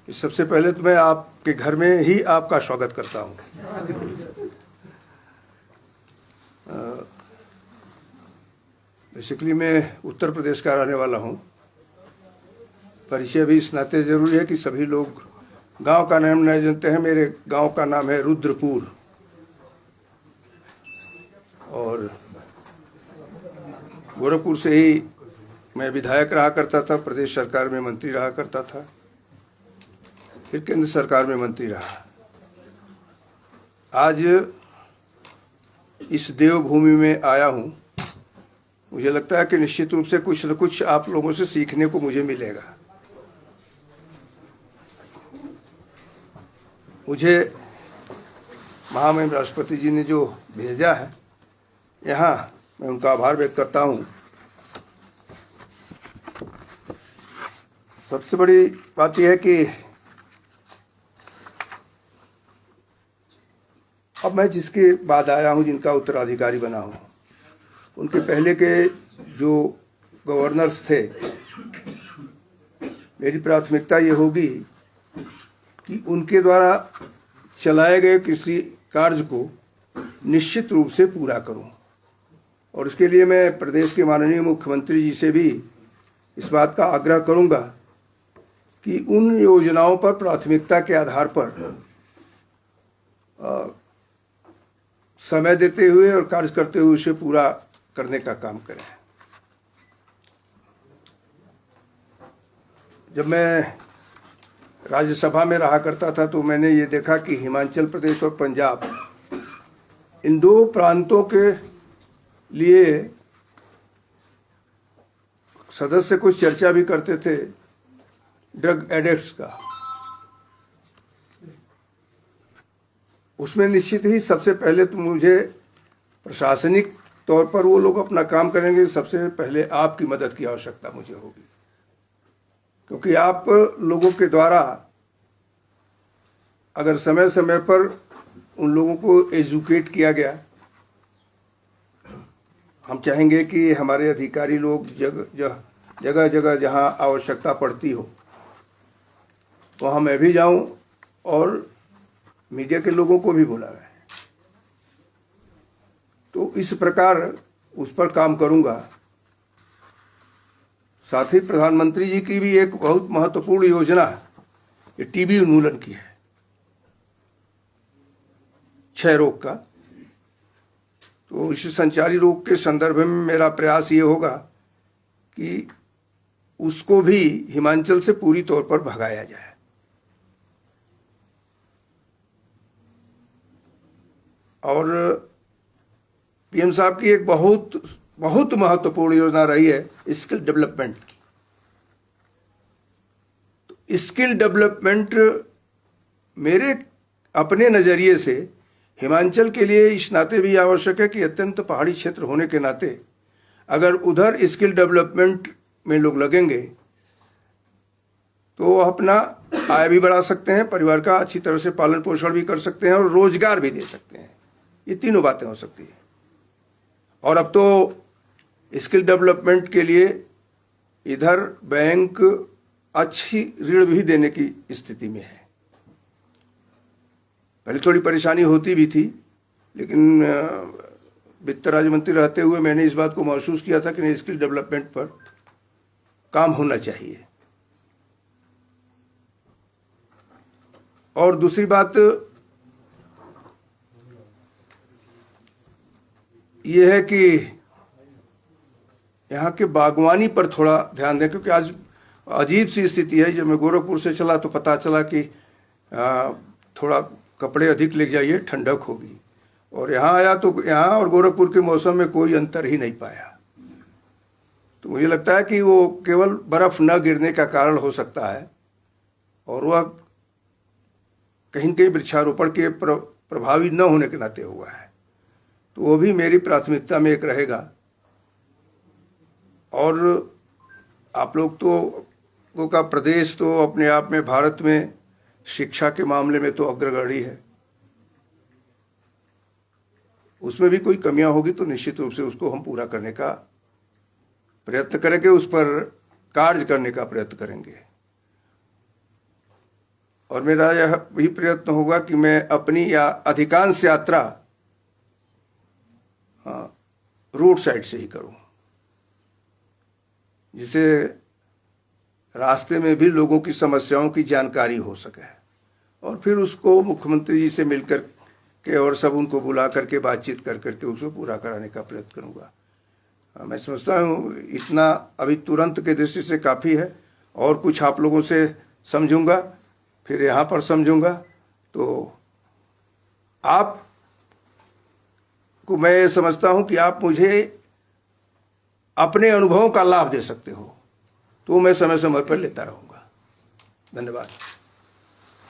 सबसे पहले तो मैं आपके घर में ही आपका स्वागत करता हूँ। बेसिकली मैं उत्तर प्रदेश का रहने वाला हूँ। परिचय भी इस नाते जरूरी है कि सभी लोग गांव का नाम नहीं जानते हैं। मेरे गांव का नाम है रुद्रपुर और गोरखपुर से ही मैं विधायक रहा करता था, प्रदेश सरकार में मंत्री रहा करता था, फिर केंद्र सरकार में मंत्री रहा। आज इस देवभूमि में आया हूं। मुझे लगता है कि निश्चित रूप से कुछ न कुछ आप लोगों से सीखने को मुझे मिलेगा। मुझे महामहिम राष्ट्रपति जी ने जो भेजा है यहाँ, मैं उनका आभार व्यक्त करता हूँ। सबसे बड़ी बात यह है कि अब मैं जिसके बाद आया हूँ, जिनका उत्तराधिकारी बना हूँ, उनके पहले के जो गवर्नर्स थे, मेरी प्राथमिकता ये होगी कि उनके द्वारा चलाए गए किसी कार्य को निश्चित रूप से पूरा करूं। और इसके लिए मैं प्रदेश के माननीय मुख्यमंत्री जी से भी इस बात का आग्रह करूंगा कि उन योजनाओं पर प्राथमिकता के आधार पर समय देते हुए और कार्य करते हुए उसे पूरा करने का काम करें। जब मैं राज्यसभा में रहा करता था तो मैंने ये देखा कि हिमाचल प्रदेश और पंजाब, इन दो प्रांतों के लिए सदस्य कुछ चर्चा भी करते थे ड्रग एडिक्ट्स का। उसमें निश्चित ही सबसे पहले तो मुझे प्रशासनिक तौर पर वो लोग अपना काम करेंगे, सबसे पहले आपकी मदद की आवश्यकता मुझे होगी, क्योंकि आप लोगों के द्वारा अगर समय समय पर उन लोगों को एजुकेट किया गया, हम चाहेंगे कि हमारे अधिकारी लोग जगह जगह जहां आवश्यकता पड़ती हो वहां मैं भी जाऊं और मीडिया के लोगों को भी बुलाएं। तो इस प्रकार उस पर काम करूंगा। साथ ही प्रधानमंत्री जी की भी एक बहुत महत्वपूर्ण योजना ये टीबी उन्मूलन की है, क्षय रोग का। तो इस संचारी रोग के संदर्भ में मेरा प्रयास ये होगा कि उसको भी हिमाचल से पूरी तौर पर भगाया जाए। और पीएम साहब की एक बहुत बहुत महत्वपूर्ण योजना रही है स्किल डेवलपमेंट की। तो स्किल डेवलपमेंट मेरे अपने नजरिए से हिमाचल के लिए इस नाते भी आवश्यक है कि अत्यंत पहाड़ी क्षेत्र होने के नाते अगर उधर स्किल डेवलपमेंट में लोग लगेंगे तो अपना आय भी बढ़ा सकते हैं, परिवार का अच्छी तरह से पालन पोषण भी कर सकते हैं और रोजगार भी दे सकते हैं। ये तीनों बातें हो सकती है। और अब तो स्किल डेवलपमेंट के लिए इधर बैंक अच्छी ऋण भी देने की स्थिति में है। पहले थोड़ी परेशानी होती भी थी, लेकिन वित्त राज्य मंत्री रहते हुए मैंने इस बात को महसूस किया था कि स्किल डेवलपमेंट पर काम होना चाहिए। और दूसरी बात यह है कि यहाँ के बागवानी पर थोड़ा ध्यान दें, क्योंकि आज अजीब सी स्थिति है। जब मैं गोरखपुर से चला तो पता चला कि थोड़ा कपड़े अधिक ले जाइए, ठंडक होगी। और यहाँ आया तो यहाँ और गोरखपुर के मौसम में कोई अंतर ही नहीं पाया। तो मुझे लगता है कि वो केवल बर्फ न गिरने का कारण हो सकता है और वह कहीं न कहीं वृक्षारोपण के प्रभावी न होने के नाते हुआ है। तो वो भी मेरी प्राथमिकता में एक रहेगा। और आप लोग तो का प्रदेश तो अपने आप में भारत में शिक्षा के मामले में तो अग्रगणी है। उसमें भी कोई कमियां होगी तो निश्चित रूप से उसको हम पूरा करने का प्रयत्न करेंगे, उस पर कार्य करने का प्रयत्न करेंगे। और मेरा यह भी प्रयत्न होगा कि मैं अपनी या अधिकांश यात्रा रोड साइड से ही करूं, जिसे रास्ते में भी लोगों की समस्याओं की जानकारी हो सके और फिर उसको मुख्यमंत्री जी से मिलकर के और सब उनको बुला करके बातचीत कर करके उसको पूरा कराने का प्रयत्न करूंगा। मैं समझता हूँ इतना अभी तुरंत के दृष्टि से काफ़ी है, और कुछ आप लोगों से समझूंगा, फिर यहाँ पर समझूंगा। तो आप को मैं समझता हूँ कि आप मुझे अपने अनुभवों का लाभ दे सकते हो, तो मैं समय समय पर लेता रहूँगा। धन्यवाद।